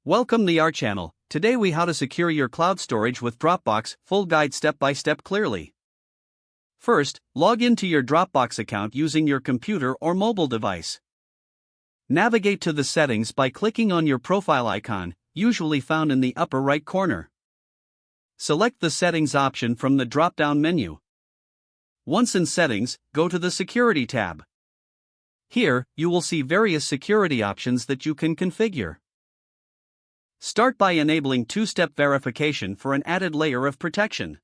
Welcome to our channel. Today we how to secure your cloud storage with Dropbox, full guide step by step clearly. First, log into your Dropbox account using your computer or mobile device. Navigate to the settings by clicking on your profile icon, usually found in the upper right corner. Select the settings option from the drop-down menu. Once in settings, go to the security tab. Here, you will see various security options that you can configure. Start by enabling two-step verification for an added layer of protection.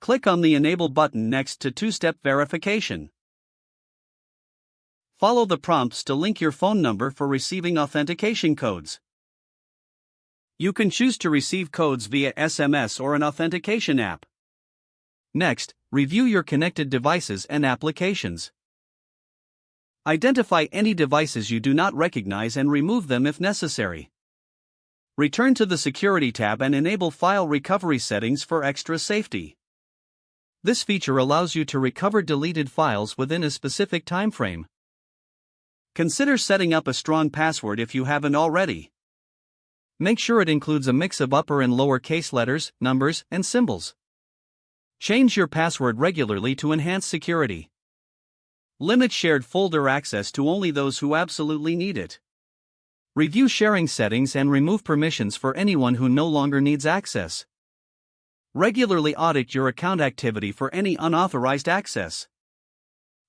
Click on the Enable button next to two-step verification. Follow the prompts to link your phone number for receiving authentication codes. You can choose to receive codes via SMS or an authentication app. Next, review your connected devices and applications. Identify any devices you do not recognize and remove them if necessary. Return to the Security tab and enable File Recovery settings for extra safety. This feature allows you to recover deleted files within a specific time frame. Consider setting up a strong password if you haven't already. Make sure it includes a mix of upper and lower case letters, numbers, and symbols. Change your password regularly to enhance security. Limit shared folder access to only those who absolutely need it. Review sharing settings and remove permissions for anyone who no longer needs access. Regularly audit your account activity for any unauthorized access.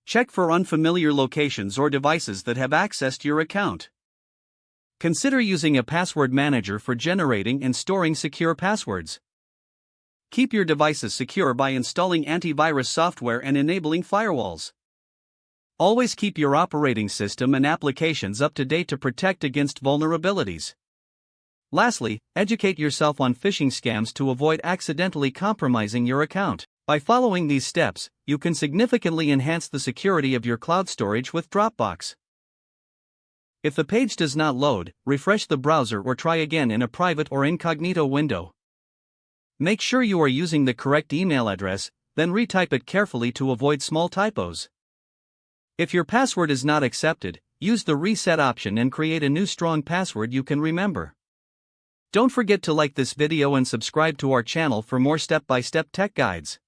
Check for unfamiliar locations or devices that have accessed your account. Consider using a password manager for generating and storing secure passwords. Keep your devices secure by installing antivirus software and enabling firewalls. Always keep your operating system and applications up to date to protect against vulnerabilities. Lastly, educate yourself on phishing scams to avoid accidentally compromising your account. By following these steps, you can significantly enhance the security of your cloud storage with Dropbox. If the page does not load, refresh the browser or try again in a private or incognito window. Make sure you are using the correct email address, then retype it carefully to avoid small typos. If your password is not accepted, use the reset option and create a new strong password you can remember. Don't forget to like this video and subscribe to our channel for more step-by-step tech guides.